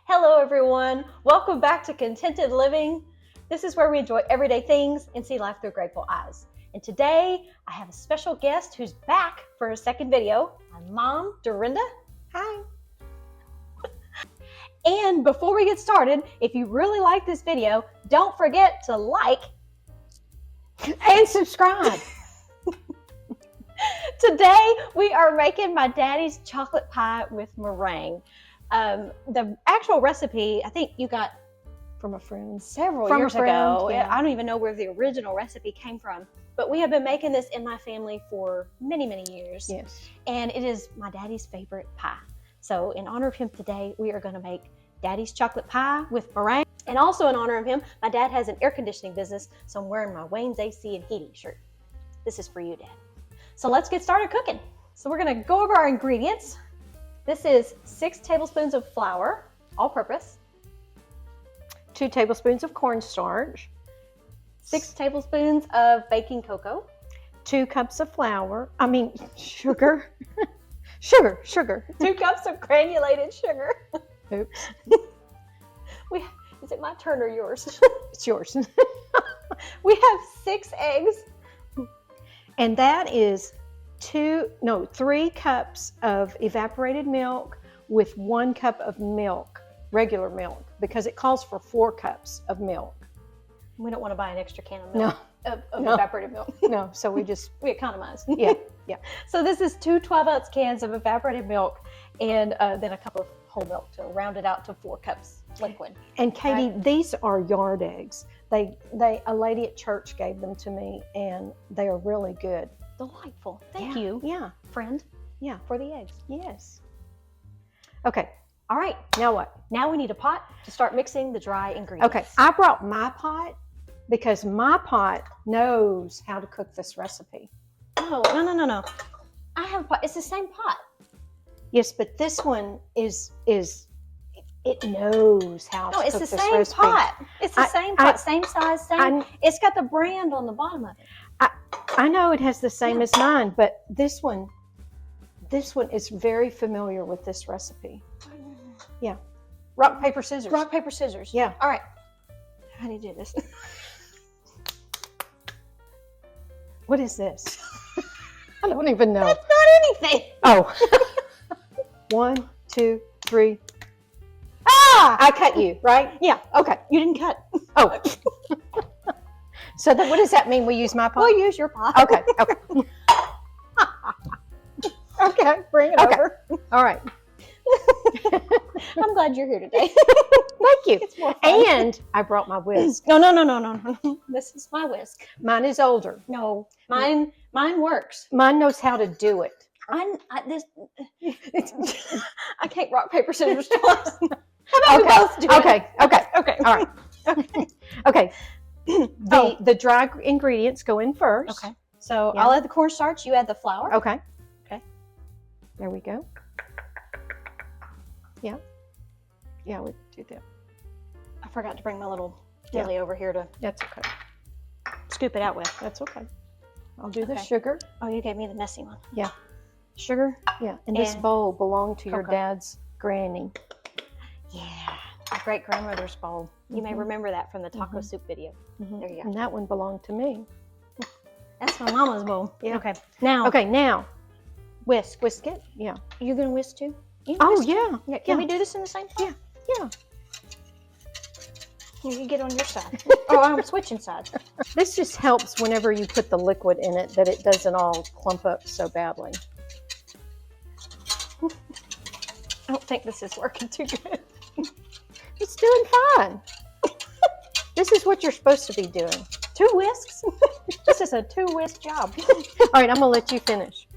Hello everyone, welcome back to Contented Living. This is where we enjoy everyday things and see life through grateful eyes. And today I have a special guest who's back for a second video, my mom, Dorinda. Hi. And before we get started, if you really like this video, don't forget to like and subscribe. Today we are making my daddy's chocolate pie with meringue. The actual recipe, I think you got from a friend several years ago. Yeah. I don't even know where the original recipe came from, but we have been making this in my family for many, many years. Yes. And it is my daddy's favorite pie. So in honor of him today, we are going to make daddy's chocolate pie with meringue. And also in honor of him, my dad has an air conditioning business, so I'm wearing my Wayne's AC and Heating shirt. This is for you, Dad. So let's get started cooking. So we're going to go over our ingredients. This is 6 tablespoons of flour, all-purpose, 2 tablespoons of cornstarch, 6 tablespoons of baking cocoa, 2 cups of sugar, sugar, 2 cups of granulated sugar. Oops. Is it my turn or yours? It's yours. We have 6 eggs, and that is 3 cups of evaporated milk with 1 cup of milk, regular milk, because it calls for 4 cups of milk. We don't want to buy an extra can of milk, of evaporated milk. No, so we economize. Yeah. So this is 2 12-ounce cans of evaporated milk and then a cup of whole milk to round it out to 4 cups liquid. And Katie, these are yard eggs. A lady at church gave them to me, and they are really good. Delightful. Thank you. Yeah. Friend. Yeah. For the eggs. Yes. Okay. All right. Now what? Now we need a pot to start mixing the dry ingredients. Okay. I brought my pot because my pot knows how to cook this recipe. Oh, no. I have a pot. It's the same pot. Yes, but this one it knows how to cook this recipe. No, it's the same pot. It's the same pot, same size, same. It's got the brand on the bottom of it. I know it has the same as mine, but this one is very familiar with this recipe. Yeah. Rock, paper, scissors. Rock, paper, scissors. Yeah. All right. How do you do this? What is this? I don't even know. That's not anything. Oh. 1, 2, 3. Ah! I cut you, right? Yeah. Okay. You didn't cut. Oh. So what does that mean? We use my pot? We'll use your pot. Okay. Okay, bring it over. All right. I'm glad you're here today. Thank you. It's more fun. And I brought my whisk. No. This is my whisk. Mine is older. No, mine works. Mine knows how to do it. I can't rock, paper, scissors twice. How about we both do it? Okay. All right. Okay. The dry ingredients go in first. Okay. So I'll add the cornstarch. You add the flour. Okay. There we go. Yeah, we do that. I forgot to bring my little dilly over here to. That's okay. Scoop it out with. That's okay. I'll do the sugar. Oh, you gave me the messy one. Yeah. Sugar. Yeah. And this bowl belonged to your dad's granny. Yeah. My great grandmother's bowl. You may remember that from the taco soup video. There you go. And that one belonged to me. That's my mama's bowl. Yeah. Okay. Now. Whisk it. Yeah. You're gonna whisk too? Yeah. Can we do this in the same time? Yeah. You get on your side. Oh, I'm switching sides. This just helps whenever you put the liquid in it that it doesn't all clump up so badly. I don't think this is working too good. It's doing fine. This is what you're supposed to be doing. 2 whisks? This is a 2-whisk job. All right, I'm going to let you finish.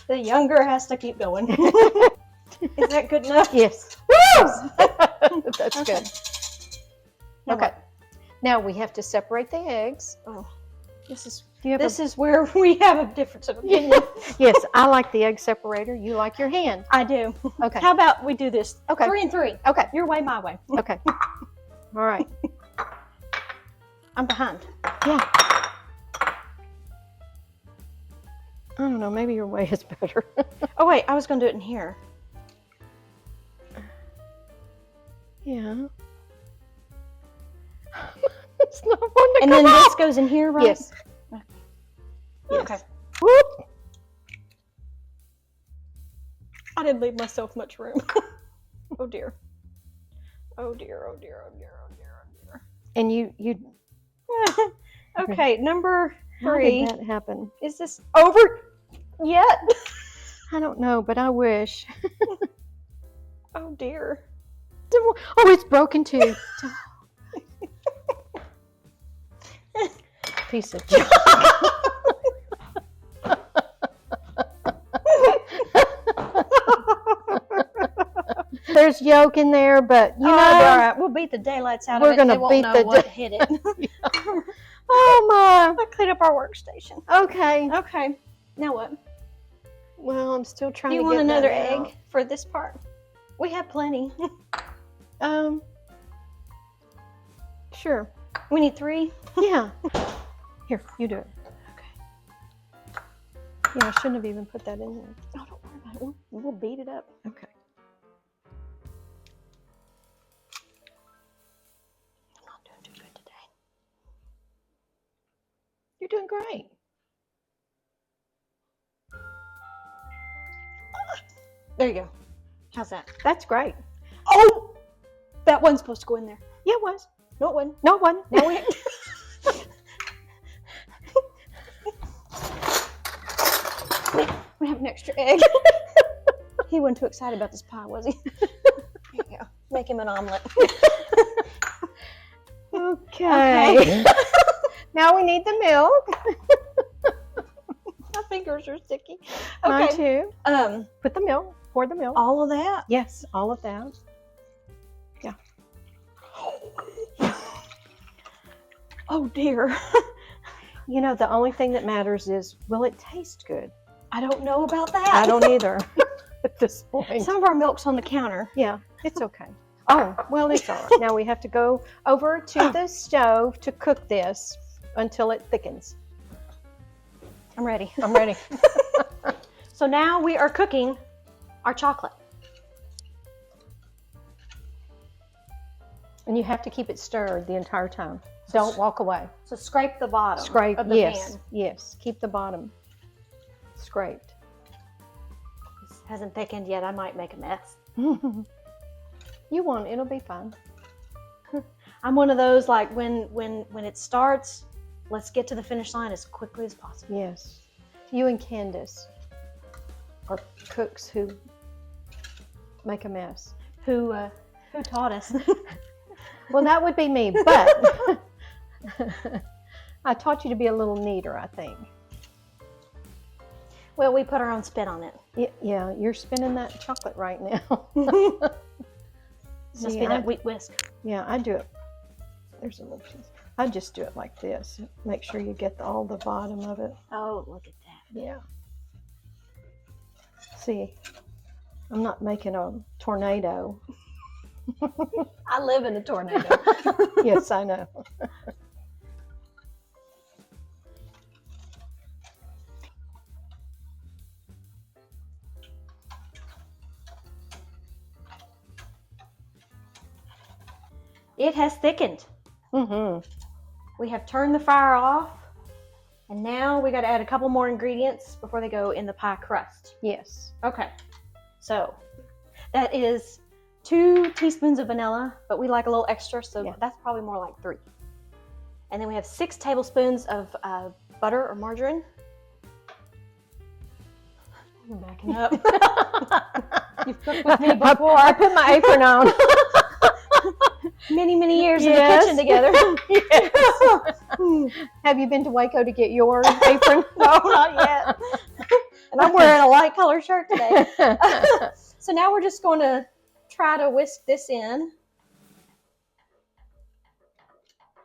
The younger has to keep going. Is that good enough? Yes. That's good. Okay. Now we have to separate the eggs. Oh, this is where we have a difference of opinion. Yes, I like the egg separator. You like your hand. I do. Okay. How about we do this? Okay. 3 and 3. Okay. Your way, my way. Okay. All right. I'm behind. Yeah. I don't know, maybe your way is better. Oh wait, I was going to do it in here. Yeah. It's not fun to And come then off. this goes in here, right? Yes. Yes. Okay. Whoop. I didn't leave myself much room. Oh dear. Oh dear, oh dear, oh dear, oh dear, oh dear. And you Okay, number how 3. did that happen? Is this over yet? I don't know, but I wish. Oh dear. Oh, it's broken too. Piece of junk. There's yolk in there, but you know, all right. We'll beat the daylights out of it. We're gonna They won't beat know the what hit it. oh my. I cleaned up our workstation. Okay. Okay. Now what? Well, I'm still trying Do to you get want another that egg out. for this part? We have plenty. Sure. We need 3. Yeah. Here, you do it. Okay. Yeah, I shouldn't have even put that in there. Oh, don't worry about it. We'll beat it up. Okay. I'm not doing too good today. You're doing great. There you go. How's that? That's great. Oh! That wasn't supposed to go in there. Yeah, it was. No, it wasn't. No one. Now we... we have an extra egg. He wasn't too excited about this pie, was he? Here you go. Make him an omelet. Okay. Now we need the milk. My fingers are sticky. Mine Okay. too. Put the milk. Pour the milk. All of that? Yes, all of that. Yeah. Oh dear. You know, the only thing that matters is, will it taste good? I don't know about that. I don't either at this point. Some of our milk's on the counter. Yeah, it's okay. Oh, well, it's all right. Now we have to go over to the stove to cook this until it thickens. I'm ready. I'm ready. So now we are cooking our chocolate. And you have to keep it stirred the entire time. Don't walk away. So scrape the bottom Scrape, of the yes, pan. yes. Keep the bottom scraped. This hasn't thickened yet. I might make a mess. You won't. It'll be fine. I'm one of those, like, when it starts, let's get to the finish line as quickly as possible. Yes. You and Candace are cooks who make a mess. Who taught us? Well, that would be me, but I taught you to be a little neater, I think. Well, we put our own spin on it. Yeah, you're spinning that chocolate right now. Must be that wheat whisk. Yeah, I do it. There's a little piece. I just do it like this. Make sure you get all the bottom of it. Oh, look at that. Yeah. See, I'm not making a tornado. I live in a tornado. Yes, I know. It has thickened. Mm-hmm. We have turned the fire off, and now we got to add a couple more ingredients before they go in the pie crust. Yes. Okay, so that is 2 teaspoons of vanilla, but we like a little extra, so that's probably more like 3. And then we have 6 tablespoons of butter or margarine. I'm backing up. You've cooked with me before. I put my apron on. Many years in the kitchen together. Yes. Have you been to Waco to get your apron? No, not yet. And I'm wearing a light color shirt today. So now we're just going to try to whisk this in.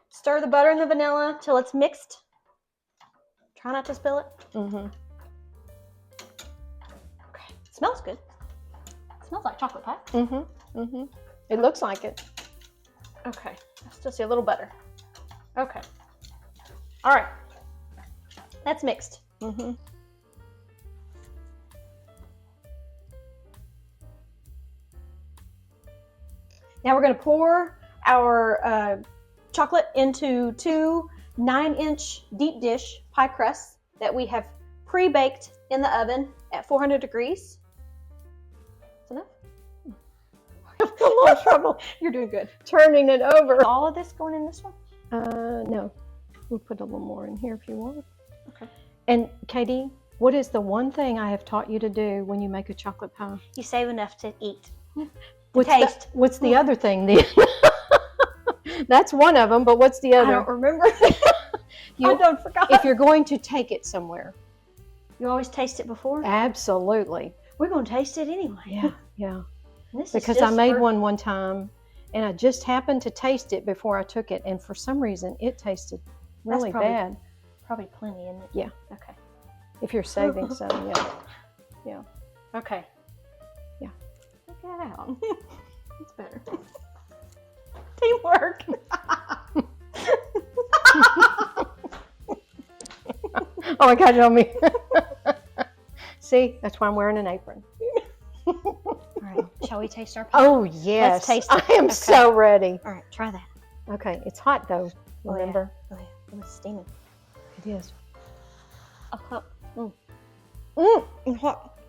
Stir the butter and the vanilla till it's mixed. Try not to spill it. Mm-hmm. Okay. It smells good. It smells like chocolate pie. Mm-hmm. Mm-hmm. It looks like it. Okay. I still see a little butter. Okay. All right. That's mixed. Mm-hmm. Now we're going to pour our chocolate into 2 9-inch deep dish pie crusts that we have pre-baked in the oven at 400 degrees. That's enough? A little trouble. You're doing good. Turning it over. All of this going in this one? No. We'll put a little more in here if you want. Okay. And Katie, what is the one thing I have taught you to do when you make a chocolate pie? You save enough to eat. Taste. What's the other thing then? That's one of them, but what's the other? I don't remember. I don't forgot. If you're going to take it somewhere. You always taste it before? Absolutely. We're going to taste it anyway. Yeah. This because I made one time, and I just happened to taste it before I took it, and for some reason it tasted really bad. Probably plenty, isn't it? Yeah. Okay. If you're saving some, yeah. Okay. Yeah. Look that out. It's better. Teamwork. Oh, I got it on me. See, that's why I'm wearing an apron. All right. Shall we taste our pie? Oh, yes. Let's taste it. I am so ready. All right. Try that. Okay. It's hot, though. Remember? Oh, yeah. It's steaming. It is. A cup. It's hot.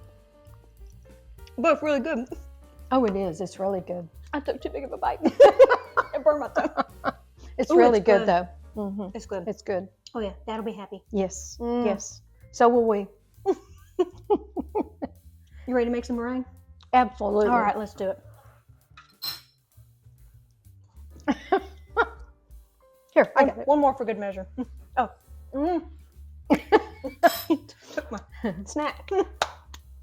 But it's really good. Oh, it is. It's really good. I took too big of a bite. It burned my tongue. It's really good, though. Mm-hmm. It's good. It's good. Oh, yeah. Dad'll be happy. Yes. Yes. So will we. You ready to make some meringue? Absolutely. All right, let's do it. Here, I got it. One more for good measure. Oh. Took my snack.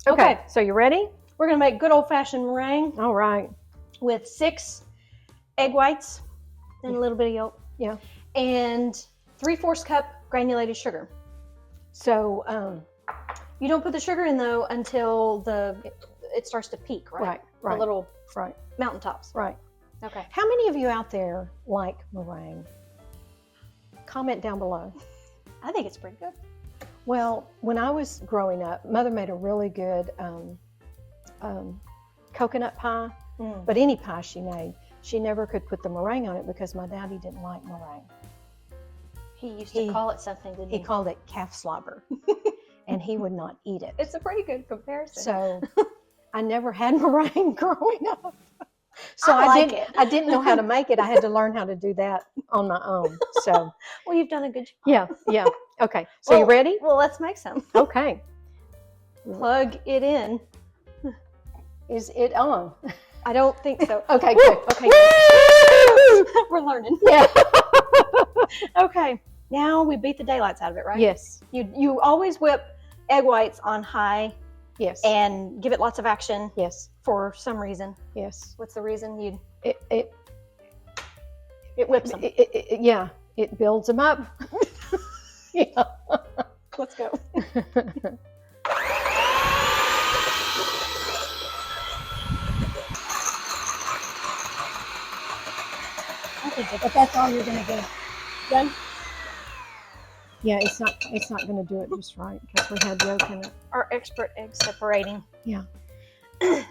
Okay, so you ready? We're going to make good old-fashioned meringue All right. with 6 egg whites and a little bit of yolk. Yeah. And 3/4 cup granulated sugar. So, You don't put the sugar in, though, until it starts to peak, right? Right. The little right. mountaintops. Right. Okay. How many of you out there like meringue? Comment down below. I think it's pretty good. Well, when I was growing up, Mother made a really good coconut pie, but any pie she made, she never could put the meringue on it because my daddy didn't like meringue. He used to call it something, didn't he? He called it calf slobber, and he would not eat it. It's a pretty good comparison. So I never had meringue growing up. So I didn't know how to make it. I had to learn how to do that on my own. So well, you've done a good job. yeah. Okay. So you ready? Well, let's make some. Okay. Plug it in. Is it on? I don't think so. Okay, good. Okay. Good. We're learning. Yeah. Okay. Now we beat the daylights out of it, right? Yes. You always whip egg whites on high. Yes. And give it lots of action. Yes. For some reason. Yes. What's the reason? It whips them. Yeah. It builds them up. Yeah. Let's go. But that's all you're gonna get done. Yeah, it's not gonna do it just right because we had yolk in it. Our expert egg separating. Yeah. Yeah.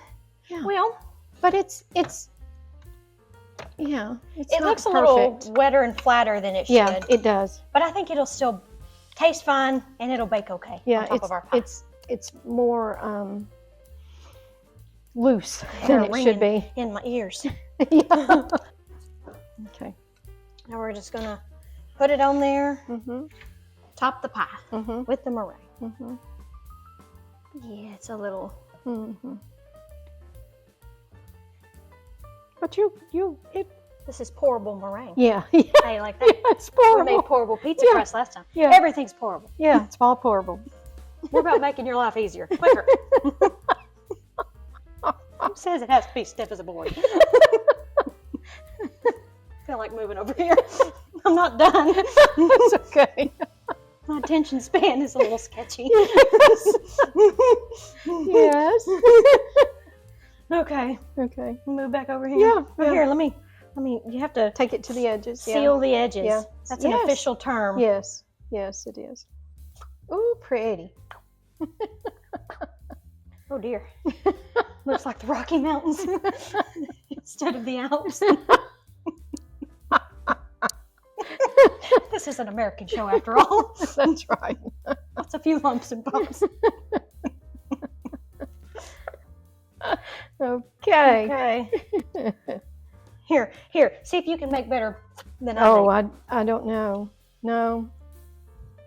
Well, but it's yeah. It looks a little wetter and flatter than it should. Yeah, it does. But I think it'll still taste fine and it'll bake okay. Yeah, on top of our pie. it's more loose than it should be. In my ears. Yeah. Okay. Now we're just gonna put it on there. Mm-hmm. Top the pie with the meringue. Mm-hmm. Yeah, it's a little. Mm-hmm. But This is pourable meringue. Yeah. How you like that? Yeah, it's pourable. We made pourable pizza crust last time. Yeah. Everything's pourable. Yeah, it's all pourable. We're about making your life easier, quicker. Who says it has to be stiff as a board? I feel like moving over here. I'm not done. It's okay. My attention span is a little sketchy. Yes. Okay. Okay. Move back over here. Yeah. Here, let me. You have to Take it to the edges. seal the edges. Yeah. That's an official term. Yes. Yes, it is. Ooh, pretty. Oh dear. Looks like the Rocky Mountains instead of the Alps. This is an American show after all. That's right. What's a few lumps and bumps? Okay. Here. See if you can make better than I make. I don't know. No.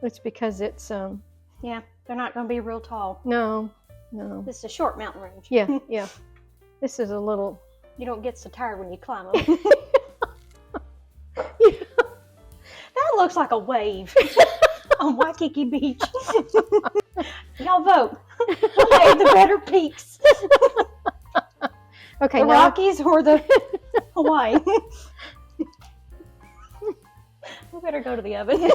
It's because it's Yeah, they're not going to be real tall. No. This is a short mountain range. Yeah. This is a little. You don't get so tired when you climb them. That looks like a wave on Waikiki Beach. Y'all vote. Who made the better peaks? Okay, the Rockies or the Hawaii? We better go to the oven.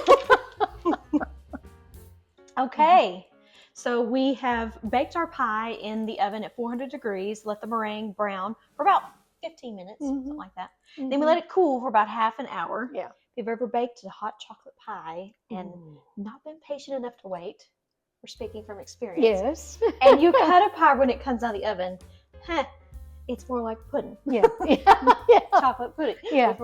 Okay, so we have baked our pie in the oven at 400 degrees, let the meringue brown for about 15 minutes, something like that. Then we let it cool for about half an hour. Yeah. If you've ever baked a hot chocolate pie and not been patient enough to wait, we're speaking from experience. Yes. And you cut a pie when it comes out of the oven, it's more like pudding. Yeah. Chocolate pudding. Yeah.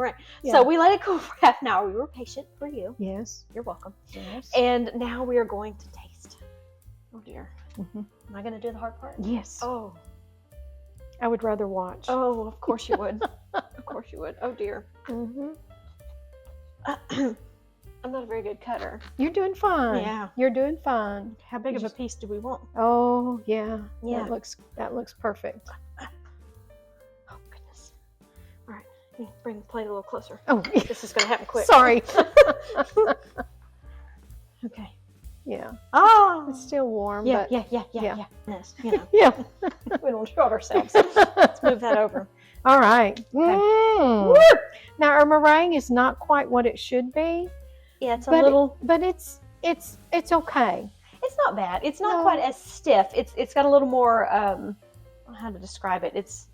So we let it cool for half an hour. We were patient for you. Yes. You're welcome. Yes. And now we are going to taste. Oh dear. Am I going to do the hard part? Yes. Oh. I would rather watch. Oh, of course you would. Of course you would. Oh dear. I'm not a very good cutter. You're doing fine. Yeah. You're doing fine. How big of a piece do we want? Oh, yeah. Yeah. That looks perfect. Oh, goodness. All right. Let me bring the plate a little closer. Oh, This is going to happen quick. sorry. Okay. Yeah. Oh. It's still warm. Yeah. But Yes, you know. Yeah. We don't short ourselves. Let's move that over. All right. Okay. Now our meringue is not quite what it should be. Yeah, it's a little. But it's okay. It's not bad. It's not quite as stiff. It's got a little more. I don't know how to describe it. It's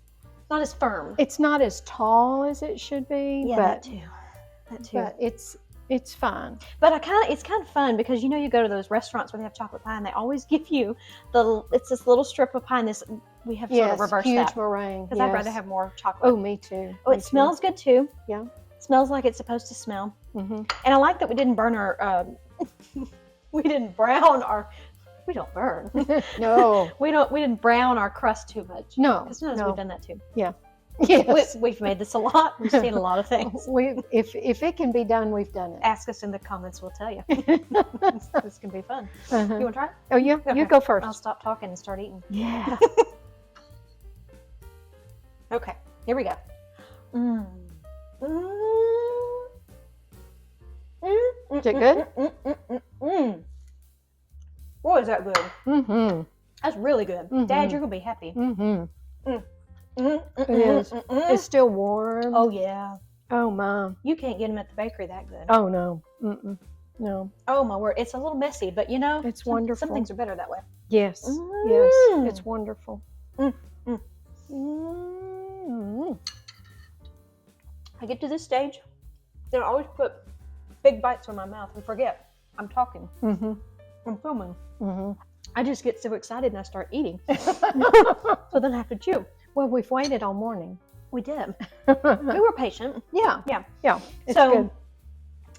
not as firm. It's not as tall as it should be. Yeah, but, that too. But it's fine. But it's kind of fun because you go to those restaurants where they have chocolate pie and they always give you it's this little strip of pie and this we have sort of reversed huge that meringue. because I'd rather have more chocolate. Oh, me too. Oh, it smells good too. Yeah. It smells like it's supposed to smell. Mm-hmm. And I like that we didn't burn our. We didn't brown our. We don't burn. No. We didn't brown our crust too much. No. Because sometimes we've done that too. Yeah. Yes. We've made this a lot. We've seen a lot of things. If it can be done, we've done it. Ask us in the comments. We'll tell you. This can be fun. Uh-huh. You want to try it? Oh, yeah. Okay. You go first. I'll stop talking and start eating. Yeah. Okay. Here we go. Is it good? Boy, is that good. Mm-hmm. That's really good. Mm-hmm. Dad, you're going to be happy. Mm-hmm. It is. It's still warm. Oh, yeah. Oh, Mom. You can't get them at the bakery that good. Oh, no. Mm-mm. No. Oh, my word. It's a little messy, but It's wonderful. Some things are better that way. Yes. Yes. It's wonderful. Mm. Mm. I get to this stage, then I always put big bites in my mouth and forget I'm talking. Mm-hmm. I'm filming. Mm-hmm. I just get so excited and I start eating. So then I have to chew. Well, we've waited all morning. We did. We were patient. Yeah. Yeah. Yeah. It's So good.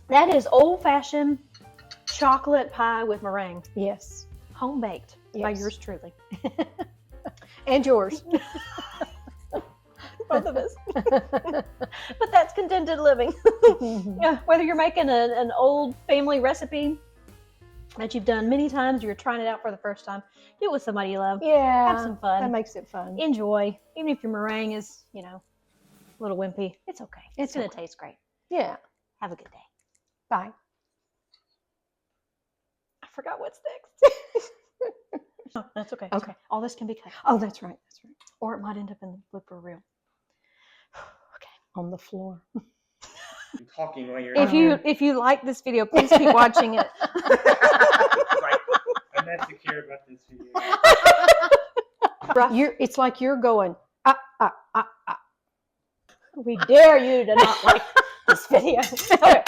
that is old-fashioned chocolate pie with meringue. Yes. Home baked by Yes. yours truly. And yours. Both of us. But that's contented living. Yeah, whether you're making an old family recipe that you've done many times, or you're trying it out for the first time, do it with somebody you love. Yeah. Have some fun. That makes it fun. Enjoy. Even if your meringue is, a little wimpy, it's okay. It's going to taste great. Yeah. Have a good day. Bye. I forgot what's next. Oh, that's okay. Okay. All this can be cut. Oh, that's right. That's right. Or it might end up in the blooper reel. Okay. On the floor. You're talking while you're If you like this video, please keep watching it. I'm not secure about this video. It's like you're going, We dare you to not like this video. Okay.